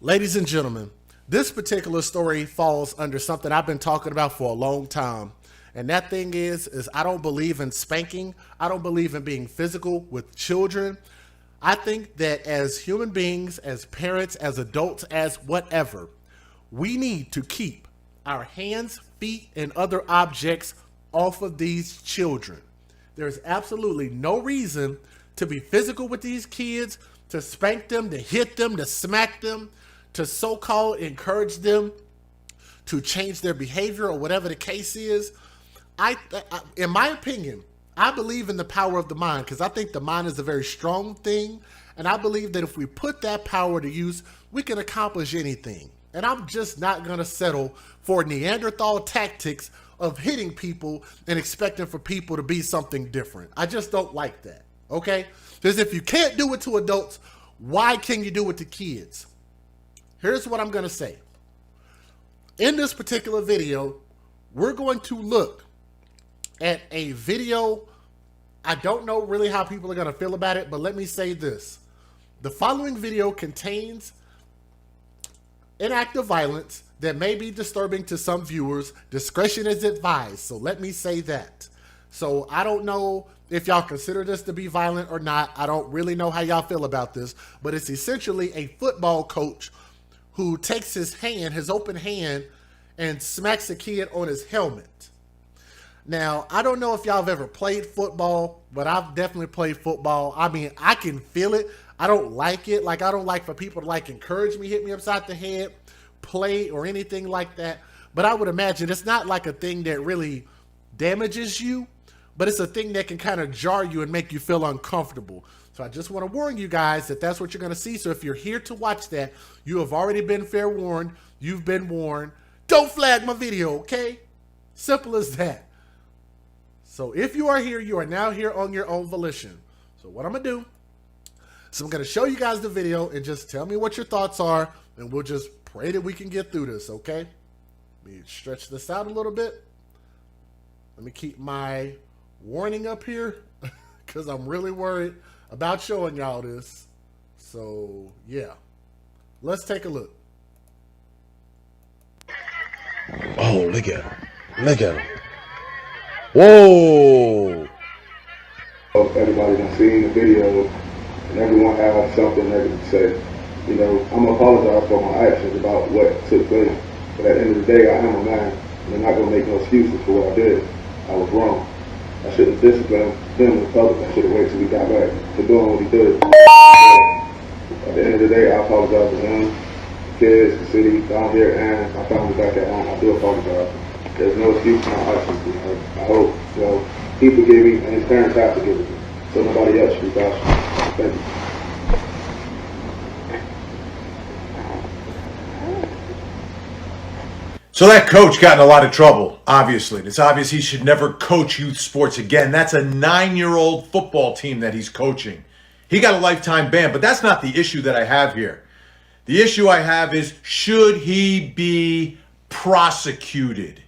Ladies and gentlemen, this particular story falls under something I've been talking about for a long time. And that thing is I don't believe in spanking. I don't believe in being physical with children. I think that as human beings, as parents, as adults, as whatever, we need to keep our hands, feet, and other objects off of these children. There's absolutely no reason to be physical with these kids, to spank them, to hit them, to smack them, to so-called encourage them to change their behavior or whatever the case is. In my opinion, I believe in the power of the mind because I think the mind is a very strong thing. And I believe that if we put that power to use, we can accomplish anything. And I'm just not going to settle for Neanderthal tactics of hitting people and expecting for people to be something different. I just don't like that. Okay? Because if you can't do it to adults, why can you do it to kids? Here's what I'm going to say. In this particular video, we're going to look at a video. I don't know really how people are going to feel about it, but let me say this. The following video contains inactive violence that may be disturbing to some viewers. Discretion is advised, so let me say that. So I don't know if y'all consider this to be violent or not. I don't really know how y'all feel about this, but it's essentially a football coach who takes his hand, his open hand, and smacks a kid on his helmet. Now, I don't know if y'all have ever played football, but I've definitely played football. I mean, I can feel it. I don't like it. Like, I don't like for people to, like, encourage me, hit me upside the head, play, or anything like that. But I would imagine it's not like a thing that really damages you, but it's a thing that can kind of jar you and make you feel uncomfortable. So I just want to warn you guys that that's what you're going to see. So if you're here to watch that, you have already been fair warned. You've been warned. Don't flag my video, okay? Simple as that. So if you are here, you are now here on your own volition. So what I'm going to do, so I'm going to show you guys the video and just tell me what your thoughts are, and we'll just pray that we can get through this, okay? Let me stretch this out a little bit. Let me keep my warning up here because I'm really worried about showing y'all this. So, yeah. Let's take a look. Oh, look at him. Look at him. Whoa. Everybody done seen the video, and everyone has something negative to say. You know, I'm going to apologize for my actions about what took place. But at the end of the day, I am a man, and I'm not going to make no excuses for what I did. I was wrong. I should have disciplined him in public. I should have waited till he got back for doing what he did. At the end of the day, I apologize to him, the kids, the city down here, and my family back at home. I do apologize. There's no excuse for my actions. You know, I hope, you know, he forgive me, and his parents have forgiven me. So nobody else should be bashing. Thank you. So that coach got in a lot of trouble, obviously. It's obvious he should never coach youth sports again. That's a 9-year-old football team that he's coaching. He got a lifetime ban, but that's not the issue that I have here. The issue I have is, should he be prosecuted?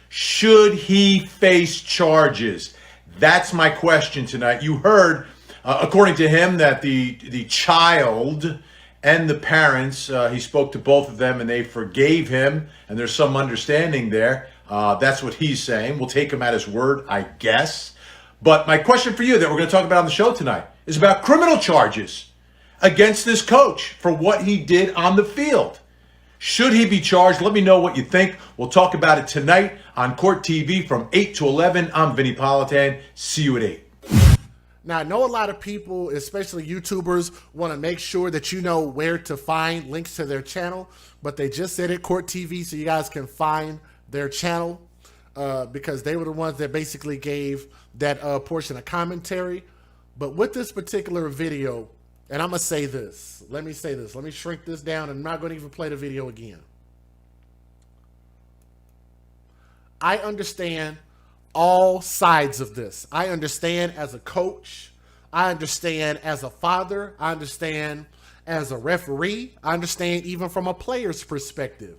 Should he face charges? That's my question tonight. You heard, according to him, that the child and the parents, he spoke to both of them and they forgave him, and there's some understanding there. That's what he's saying. We'll take him at his word, I guess. But my question for you that we're going to talk about on the show tonight is about criminal charges against this coach for what he did on the field. Should he be charged? Let me know what you think. We'll talk about it tonight on Court TV from 8 to 11. I'm Vinny Politan. See you at 8. Now, I know a lot of people, especially YouTubers, want to make sure that you know where to find links to their channel, but they just said it, Court TV, so you guys can find their channel because they were the ones that basically gave that portion of commentary. But with this particular video, and I'm going to say this. Let me say this. Let me shrink this down, and I'm not going to even play the video again. I understand all sides of this. I understand as a coach. I understand as a father. I understand as a referee. I understand even from a player's perspective.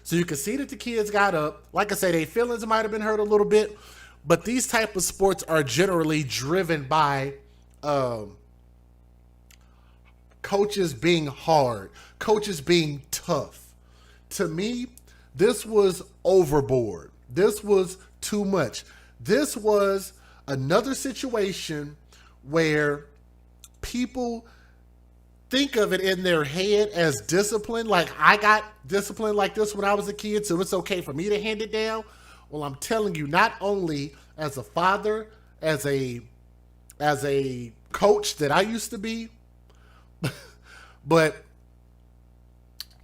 So you can see that the kids got up. Like I said, their feelings might have been hurt a little bit, but these type of sports are generally driven by coaches being hard, coaches being tough. To me, this was overboard. This was too much. This was another situation where people think of it in their head as discipline. Like, I got disciplined like this when I was a kid, so it's okay for me to hand it down. Well, I'm telling you, not only as a father, as a coach that I used to be, but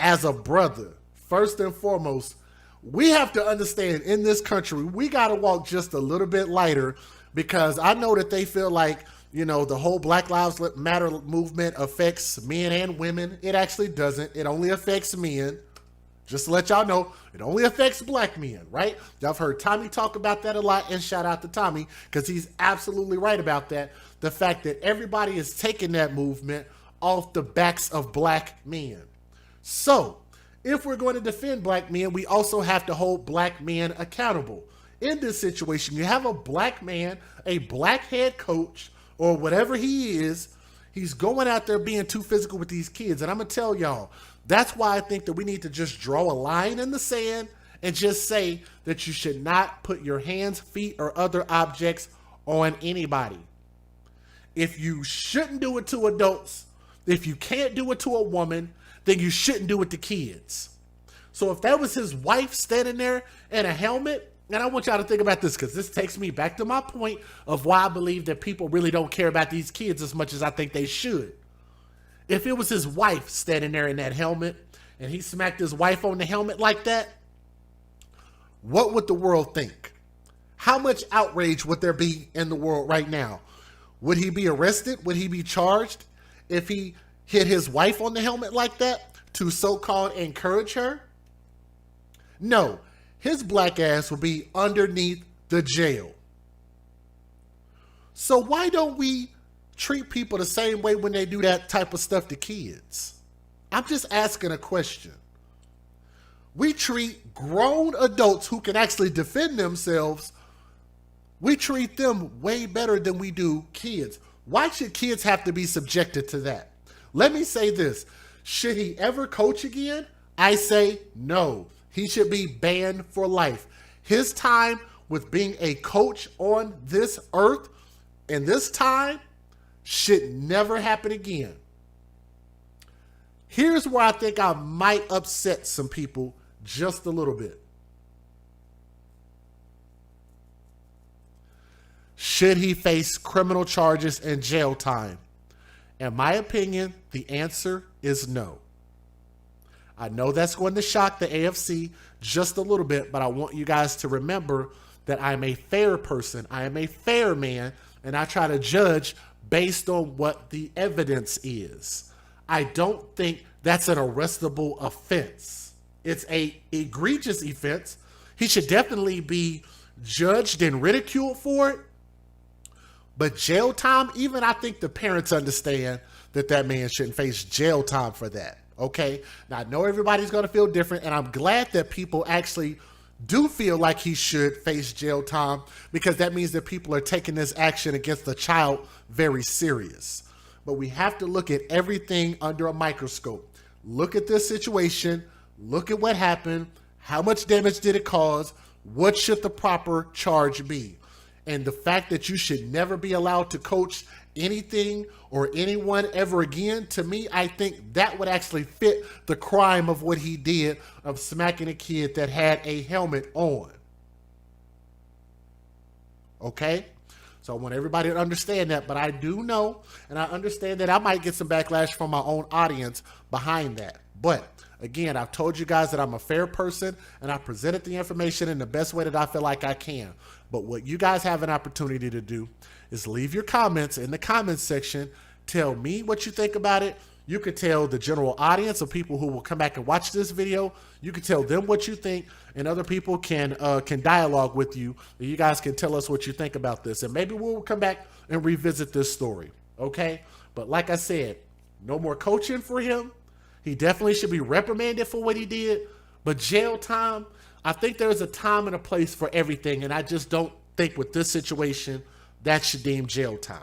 as a brother, first and foremost, we have to understand in this country, we got to walk just a little bit lighter, because I know that they feel like, you know, the whole Black Lives Matter movement affects men and women. It actually doesn't. It only affects men. Just to let y'all know, it only affects black men, right? Y'all have heard Tommy talk about that a lot, and shout out to Tommy, because he's absolutely right about that. The fact that everybody is taking that movement off the backs of black men. So, if we're going to defend black men, we also have to hold black men accountable. In this situation, you have a black man, a black head coach, or whatever he is, he's going out there being too physical with these kids. And I'm going to tell y'all, that's why I think that we need to just draw a line in the sand and just say that you should not put your hands, feet, or other objects on anybody. If you shouldn't do it to adults, if you can't do it to a woman, then you shouldn't do it to kids. So if that was his wife standing there in a helmet, and I want y'all to think about this, because this takes me back to my point of why I believe that people really don't care about these kids as much as I think they should. If it was his wife standing there in that helmet, and he smacked his wife on the helmet like that, what would the world think? How much outrage would there be in the world right now? Would he be arrested? Would he be charged if he hit his wife on the helmet like that to so-called encourage her? No, his black ass will be underneath the jail. So why don't we treat people the same way when they do that type of stuff to kids? I'm just asking a question. We treat grown adults who can actually defend themselves, we treat them way better than we do kids. Why should kids have to be subjected to that? Let me say this. Should he ever coach again? I say no. He should be banned for life. His time with being a coach on this earth in this time should never happen again. Here's where I think I might upset some people just a little bit. Should he face criminal charges and jail time? In my opinion, the answer is no. I know that's going to shock the AFC just a little bit, but I want you guys to remember that I'm a fair person. I am a fair man, and I try to judge based on what the evidence is. I don't think that's an arrestable offense. It's an egregious offense. He should definitely be judged and ridiculed for it. But jail time, even I think the parents understand that that man shouldn't face jail time for that. Okay? Now, I know everybody's going to feel different, and I'm glad that people actually do feel like he should face jail time, because that means that people are taking this action against the child very serious. But we have to look at everything under a microscope. Look at this situation. Look at what happened. How much damage did it cause? What should the proper charge be? And the fact that you should never be allowed to coach anything or anyone ever again, to me, I think that would actually fit the crime of what he did of smacking a kid that had a helmet on. Okay? So I want everybody to understand that, but I do know, and I understand that I might get some backlash from my own audience behind that. But again, I've told you guys that I'm a fair person, and I presented the information in the best way that I feel like I can. But what you guys have an opportunity to do is leave your comments in the comments section. Tell me what you think about it. You could tell the general audience of people who will come back and watch this video. You can tell them what you think, and other people can dialogue with you. And you guys can tell us what you think about this, and maybe we'll come back and revisit this story. Okay? But like I said, no more coaching for him. He definitely should be reprimanded for what he did. But jail time, I think there's a time and a place for everything, and I just don't think with this situation that should deem jail time.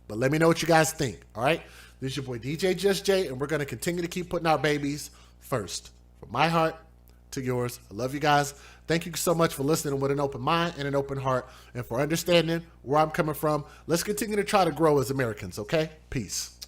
But let me know what you guys think, all right? This is your boy DJ Just Jay, and we're going to continue to keep putting our babies first. From my heart to yours, I love you guys. Thank you so much for listening with an open mind and an open heart, and for understanding where I'm coming from. Let's continue to try to grow as Americans, okay? Peace.